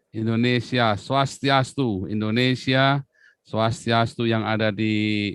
Indonesia Swastiastu, Indonesia Swastiastu yang ada di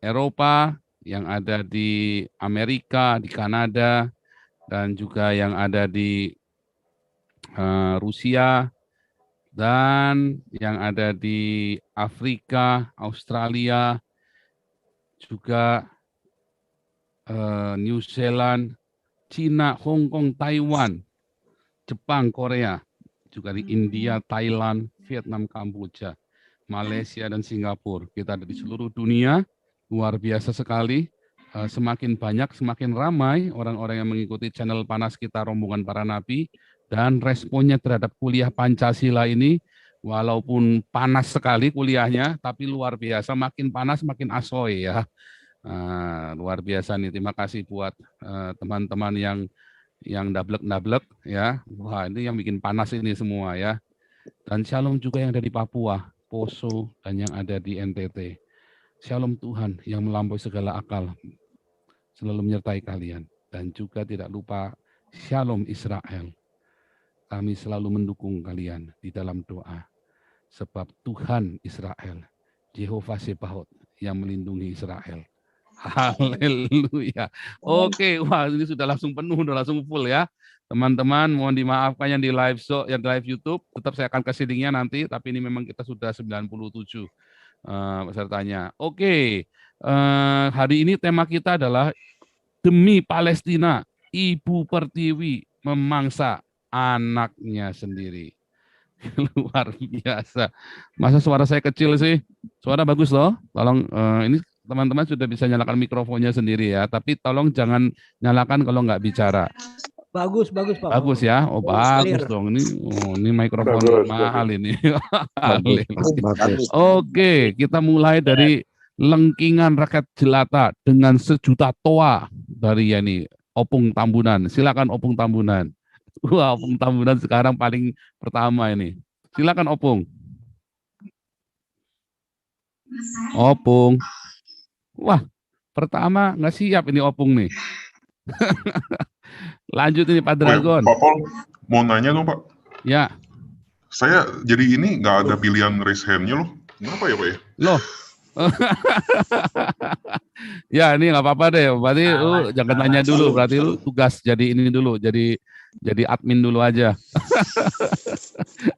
Eropa, yang ada di Amerika, di Kanada, dan juga yang ada di Rusia, dan yang ada di Afrika, Australia, juga New Zealand, Cina, Hong Kong, Taiwan, Jepang, Korea, juga di India, Thailand, Vietnam, Kamboja, Malaysia, dan Singapura. Kita ada di seluruh dunia, luar biasa sekali. Semakin banyak, semakin ramai orang-orang yang mengikuti channel Panas Kita Rombongan Para Nabi, dan responnya terhadap kuliah Pancasila ini, walaupun panas sekali kuliahnya, tapi luar biasa, makin panas makin asoy ya. Luar biasa nih, terima kasih buat teman-teman yang dablek ya. Wah, ini yang bikin panas ini semua ya. Dan shalom juga yang ada di Papua, Poso, dan yang ada di NTT. Shalom Tuhan yang melampaui segala akal selalu menyertai kalian. Dan juga tidak lupa shalom Israel. Kami selalu mendukung kalian di dalam doa. Sebab Tuhan Israel, Jehovah Sebaot yang melindungi Israel. Haleluya. Oke, wah ini sudah langsung penuh, sudah langsung full ya. Teman-teman, mohon dimaafkan yang di live show, yang di live YouTube, tetap saya akan kasih linknya nanti, tapi ini memang kita sudah 97 pesertanya. Oke, hari ini tema kita adalah demi Palestina, Ibu Pertiwi memangsa anaknya sendiri. Luar biasa. Masa suara saya kecil sih? Suara bagus loh. Tolong ini teman-teman sudah bisa nyalakan mikrofonnya sendiri ya. Tapi tolong jangan nyalakan kalau nggak bicara. Bagus Pak. Bagus ya. Oh bagus dong. Ini mikrofon mahal ini. Oke, kita mulai dari lengkingan rakyat jelata dengan sejuta toa dari Yani Opung Tambunan. Silakan Opung Tambunan. Wah, Opung Tambunan sekarang paling pertama ini. Silakan Opung. Opung. Wah, pertama nggak siap ini Opung nih. Lanjut ini Pak Dragon. Pak Paul, mau nanya dong Pak. Ya. Saya jadi ini nggak ada pilihan raise hand-nya loh. Kenapa ya Pak ya? Loh. Ya ini nggak apa-apa deh. Berarti lu jangan tanya dulu. Berarti lu tugas jadi ini dulu. Jadi admin dulu aja.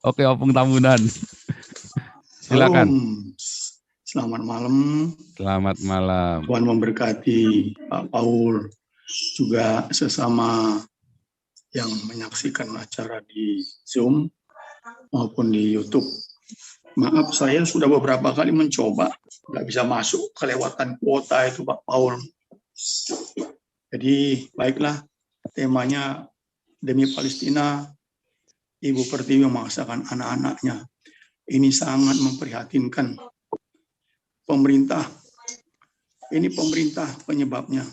Oke, Opung Tambunan. Silakan. Selamat malam. Selamat malam. Tuhan memberkati Pak Paul, juga sesama yang menyaksikan acara di Zoom maupun di YouTube. Maaf, saya sudah beberapa kali mencoba, nggak bisa masuk, kelewatan kuota itu Pak Paul. Jadi baiklah, temanya demi Palestina, Ibu Pertiwi memaksakan anak-anaknya. Ini sangat memprihatinkan. Pemerintah, ini pemerintah penyebabnya.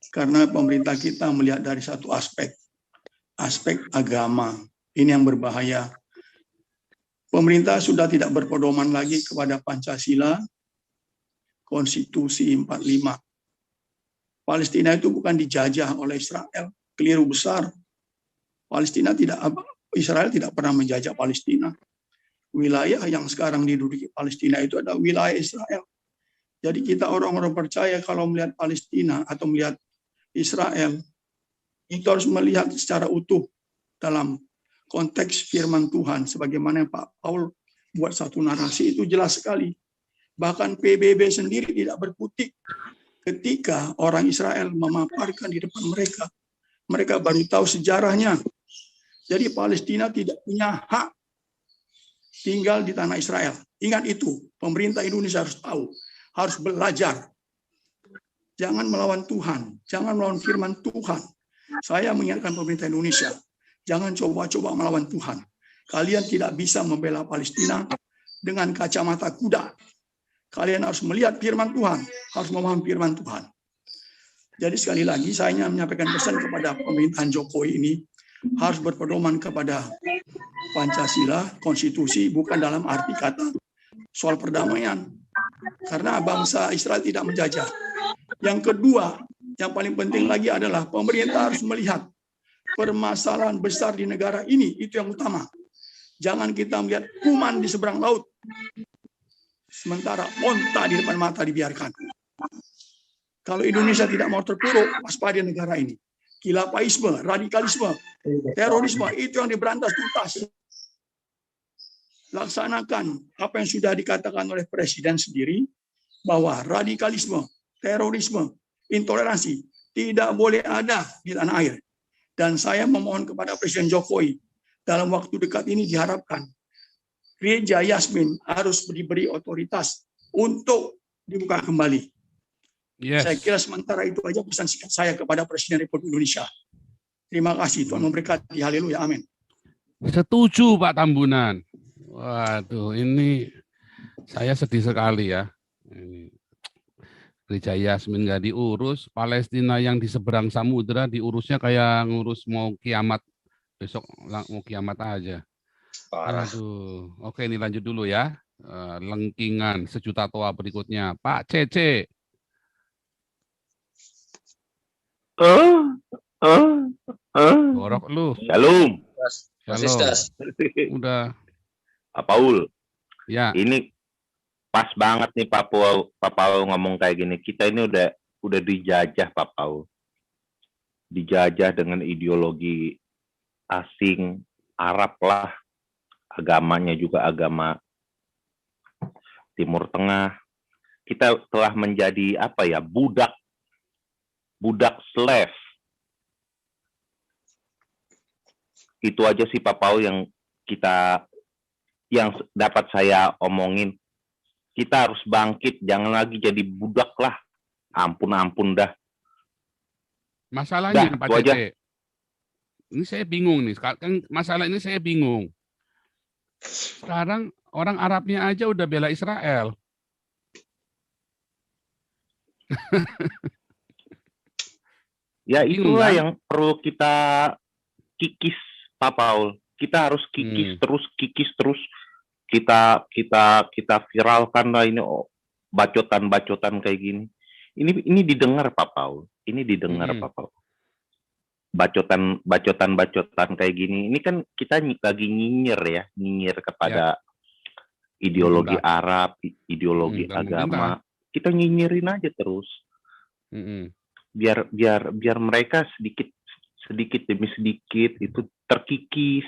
Karena pemerintah kita melihat dari satu aspek agama. Ini yang berbahaya. Pemerintah sudah tidak berpedoman lagi kepada Pancasila, Konstitusi 45. Palestina itu bukan dijajah oleh Israel, keliru besar. Israel tidak pernah menjajah Palestina. Wilayah yang sekarang diduduki Palestina itu adalah wilayah Israel. Jadi kita orang-orang percaya kalau melihat Palestina atau melihat Israel, itu harus melihat secara utuh dalam konteks firman Tuhan. Sebagaimana Pak Paul buat satu narasi itu jelas sekali. Bahkan PBB sendiri tidak berkutik ketika orang Israel memaparkan di depan mereka. Mereka baru tahu sejarahnya. Jadi Palestina tidak punya hak tinggal di tanah Israel. Ingat itu, pemerintah Indonesia harus tahu, harus belajar. Jangan melawan Tuhan, jangan melawan firman Tuhan. Saya mengingatkan pemerintah Indonesia, jangan coba-coba melawan Tuhan. Kalian tidak bisa membela Palestina dengan kacamata kuda. Kalian harus melihat firman Tuhan, harus memahami firman Tuhan. Jadi sekali lagi saya menyampaikan pesan kepada pemerintahan Jokowi ini, harus berpedoman kepada Pancasila, konstitusi, bukan dalam arti kata soal perdamaian. Karena bangsa Israel tidak menjajah. Yang kedua, yang paling penting lagi adalah pemerintah harus melihat permasalahan besar di negara ini, itu yang utama. Jangan kita melihat kuman di seberang laut, sementara onta di depan mata dibiarkan. Kalau Indonesia tidak mau terpuruk, waspada negara ini. Kilafaisme, radikalisme, terorisme, itu yang diberantas tuntas. Laksanakan apa yang sudah dikatakan oleh Presiden sendiri, bahwa radikalisme, terorisme, intoleransi tidak boleh ada di tanah air. Dan saya memohon kepada Presiden Jokowi, dalam waktu dekat ini diharapkan Gereja Yasmin harus diberi otoritas untuk dibuka kembali. Yes. Saya kira sementara itu aja pesan singkat saya kepada Presiden Republik Indonesia. Terima kasih, Tuhan memberkati. Haleluya, amin. Setuju Pak Tambunan. Waduh, ini saya sedih sekali ya. Ini Gereja Yasmin nggak diurus, Palestina yang di seberang samudera diurusnya kayak ngurus mau kiamat. Besok mau kiamat aja. Parah. Aduh, oke ini lanjut dulu ya. Lengkingan sejuta toa berikutnya. Pak Cece. Borok lu. Shalom. Shalom. Udah. Pak Paul, Ya. ini pas banget nih Pak Paul ngomong kayak gini. Kita ini udah dijajah Pak Paul. Dijajah dengan ideologi asing, Arab lah. Agamanya juga agama Timur Tengah. Kita telah menjadi apa ya? Budak slave. Itu aja sih Pak Paul yang dapat saya omongin. Kita harus bangkit, jangan lagi jadi budak lah. Ampun dah. Masalahnya Dah, Pak itu aja. Cece. Ini saya bingung nih. Sekarang masalah ini saya bingung. Sekarang orang Arabnya aja udah bela Israel. Ya Bingung, itulah kan? yang perlu kita kikis Pak Paul. Kita harus kikis terus. Kita viralkan lah ini bacotan kayak gini. Ini didengar Pak Paul. Ini didengar Pak Paul. Bacotan kayak gini. Ini kan kita lagi nyinyir kepada ideologi Arab, ideologi agama. Kita nyinyirin aja terus. Biar mereka sedikit demi sedikit itu terkikis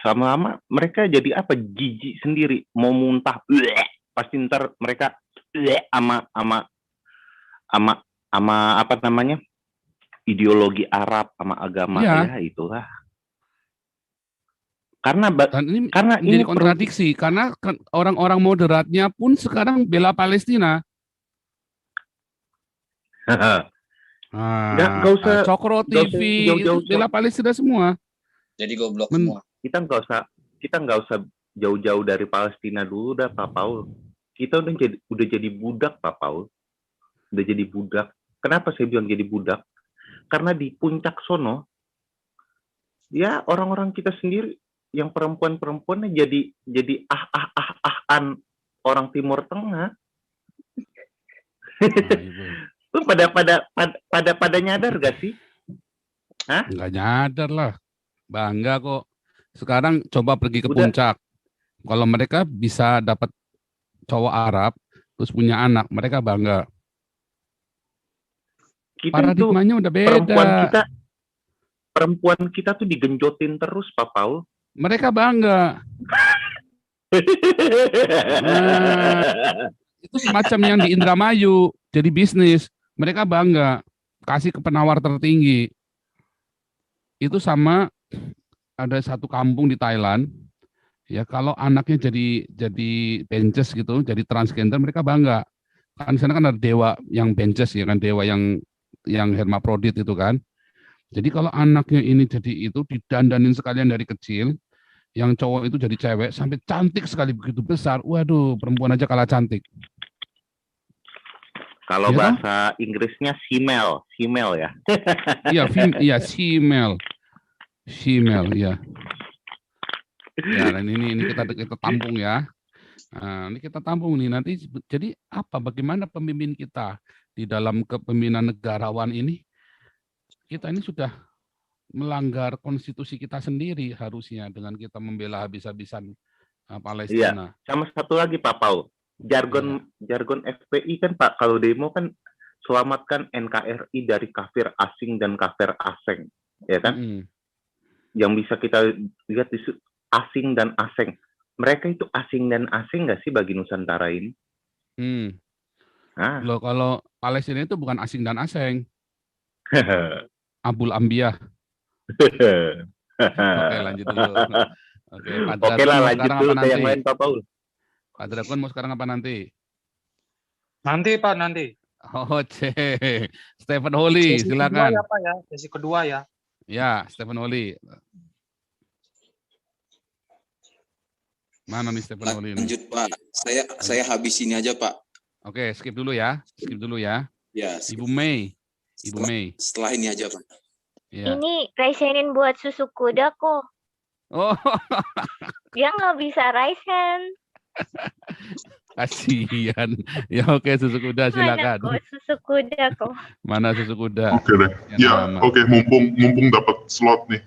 lama-lama mereka jadi apa, jijik sendiri, mau muntah, pasti ntar mereka ama apa namanya, ideologi Arab sama agama ya itulah. Karena ini kontradiksi karena orang-orang moderatnya pun sekarang bela Palestina. Nggak usah Cokro TV jauh-jauh, itu bela Palestina semua. Jadi goblok semua. Kita nggak usah jauh-jauh dari Palestina dulu dah Pak Paul. Kita udah jadi budak Pak Paul. Udah jadi budak. Kenapa saya bilang jadi budak? Karena di puncak sono ya orang-orang kita sendiri yang perempuan-perempuannya jadi ah-an orang Timur Tengah. Lu pada nyadar gak sih? Hah? Nggak nyadar lah. Bangga kok. Sekarang coba pergi ke puncak. Kalau mereka bisa dapat cowok Arab, terus punya anak, mereka bangga. Paradigmanya udah beda. Perempuan kita tuh digenjotin terus, Pak Paul. Mereka bangga. Itu semacam yang di Indramayu, jadi bisnis. Mereka bangga, kasih ke penawar tertinggi. Itu sama ada satu kampung di Thailand, ya kalau anaknya jadi benches gitu, jadi transgender, mereka bangga. Kan di sana kan ada dewa yang benches ya kan, dewa yang hermaprodit itu kan. Jadi kalau anaknya ini jadi itu didandanin sekalian dari kecil, yang cowok itu jadi cewek sampai cantik sekali begitu besar. Waduh, perempuan aja kalah cantik. Kalau ya, bahasa Inggrisnya female ya. Iya, female ya. Ya, dan ini kita tampung ya. Nah, ini kita tampung nih nanti. Jadi apa? Bagaimana pemimpin kita di dalam kepemimpinan negarawan ini? Kita ini sudah melanggar konstitusi kita sendiri harusnya dengan kita membela habis-habisan Iya, Palestina. sama satu lagi Pak Paul. Jargon FPI kan Pak, kalau demo kan selamatkan NKRI dari kafir asing dan kafir asing, ya kan? Yang bisa kita lihat di asing dan asing. Mereka itu asing dan asing nggak sih bagi Nusantara ini? Ah. Loh, kalau Palestina itu bukan asing dan asing. Abul Ambiyah. Oke, lanjut dulu. Oke, Pak Oke Dragon lah, mau lanjut sekarang dulu apa ke nanti? yang lain Pak Paul. Pak Dragon mau sekarang apa nanti? Nanti Pak, nanti. Oh, Stephen Holy, Sesi silakan. kedua ya Pak ya, sesi kedua ya. Ya, Stephen Holy. Mana nih Stephen Holy ini? Lanjut Pak, saya habis ini aja Pak. Oke, skip dulu ya. Ya. Ibu Mei. Setelah ini aja Pak. Ya. Ini rice hand buat susu kuda kok. Oh, Dia nggak bisa rice hand. kasihan. Ya oke, susu kuda silakan. Mana kok susu kuda kok. Mana susu kuda? Oke deh. Ya, oke, mumpung dapat slot nih.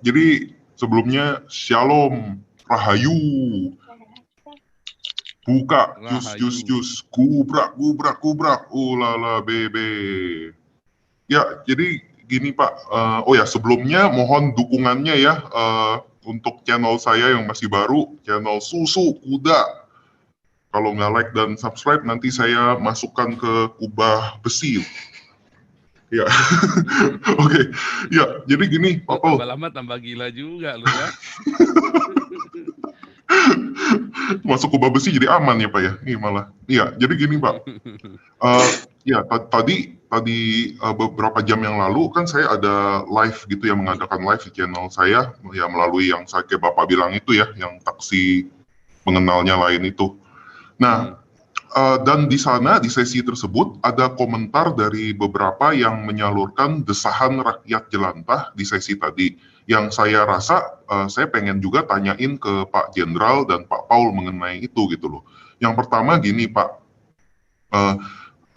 Jadi sebelumnya Shalom, Rahayu. Buka, jus, kubrak, ulala bebe. Ya, jadi gini Pak, sebelumnya mohon dukungannya ya untuk channel saya yang masih baru, channel Susu Kuda. Kalau nggak like dan subscribe, nanti saya masukkan ke kubah besi. Ya, oke. Ya, jadi gini Pak Paul. Tambah lama tambah gila juga lu ya. Masuk kubah besi jadi aman ya Pak ya? Ini malah. Iya, jadi gini Pak. Tadi beberapa jam yang lalu kan saya ada live gitu ya, mengadakan live di channel saya ya melalui yang saya kayak Bapak bilang itu ya, yang taksi pengenalnya lain itu. Nah, dan di sana di sesi tersebut ada komentar dari beberapa yang menyalurkan desahan rakyat jelantah di sesi tadi, yang saya rasa saya pengen juga tanyain ke Pak Jenderal dan Pak Paul mengenai itu gitu loh. Yang pertama gini Pak,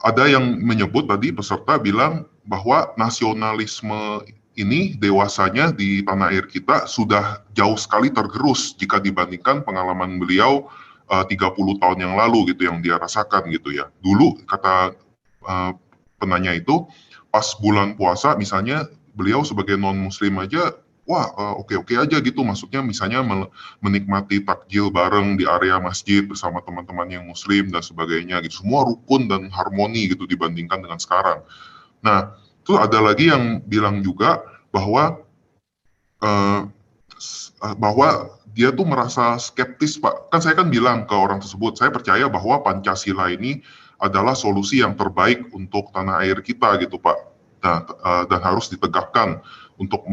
ada yang menyebut tadi peserta bilang bahwa nasionalisme ini dewasanya di tanah air kita sudah jauh sekali tergerus jika dibandingkan pengalaman beliau 30 tahun yang lalu gitu yang dia rasakan gitu ya. Dulu kata penanya itu pas bulan puasa misalnya beliau sebagai non muslim aja oke aja gitu, maksudnya misalnya menikmati takjil bareng di area masjid bersama teman-teman yang muslim dan sebagainya gitu, semua rukun dan harmoni gitu dibandingkan dengan sekarang. Nah, itu ada lagi yang bilang juga bahwa dia tuh merasa skeptis Pak. Kan saya kan bilang ke orang tersebut, saya percaya bahwa Pancasila ini adalah solusi yang terbaik untuk tanah air kita gitu Pak. Nah, dan harus ditegakkan untuk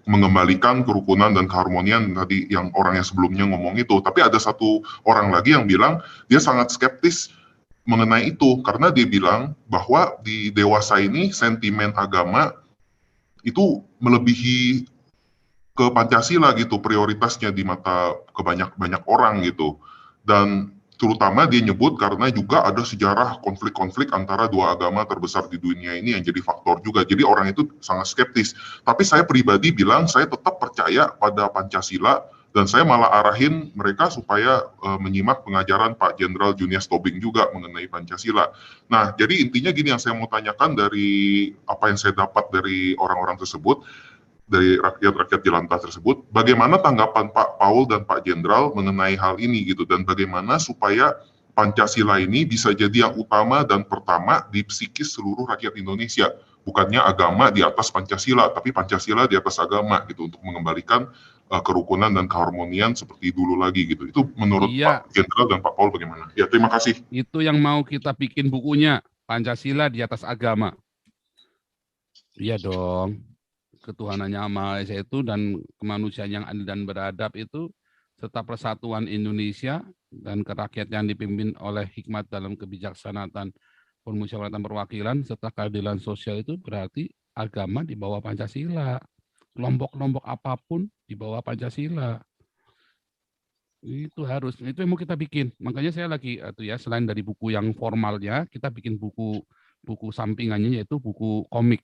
mengembalikan kerukunan dan keharmonian tadi yang orang yang sebelumnya ngomong itu. Tapi ada satu orang lagi yang bilang dia sangat skeptis mengenai itu karena dia bilang bahwa di dewasa ini sentimen agama itu melebihi ke Pancasila gitu prioritasnya di mata banyak orang gitu. Dan terutama dia nyebut karena juga ada sejarah konflik-konflik antara dua agama terbesar di dunia ini yang jadi faktor juga. Jadi orang itu sangat skeptis. Tapi saya pribadi bilang saya tetap percaya pada Pancasila dan saya malah arahin mereka supaya menyimak pengajaran Pak Jenderal Junius Tobing juga mengenai Pancasila. Nah, jadi intinya gini yang saya mau tanyakan dari apa yang saya dapat dari orang-orang tersebut, dari rakyat-rakyat jelantah tersebut, bagaimana tanggapan Pak Paul dan Pak Jenderal mengenai hal ini gitu, dan bagaimana supaya Pancasila ini bisa jadi yang utama dan pertama di psikis seluruh rakyat Indonesia, bukannya agama di atas Pancasila, tapi Pancasila di atas agama gitu, untuk mengembalikan kerukunan dan keharmonian seperti dulu lagi gitu. Itu menurut Pak Jenderal dan Pak Paul bagaimana? Ya, terima kasih. Itu yang mau kita bikin bukunya, Pancasila di atas agama. Iya dong. Ketuhanan Yang Maha Esa itu dan kemanusiaan yang adil dan beradab itu serta persatuan Indonesia dan kerakyatan yang dipimpin oleh hikmat dalam kebijaksanaan permusyawaratan perwakilan serta keadilan sosial itu berarti agama di bawah Pancasila. Kelompok-kelompok apapun di bawah Pancasila. Itu yang mau kita bikin. Makanya saya lagi selain dari buku yang formalnya, kita bikin buku buku sampingannya yaitu buku komik.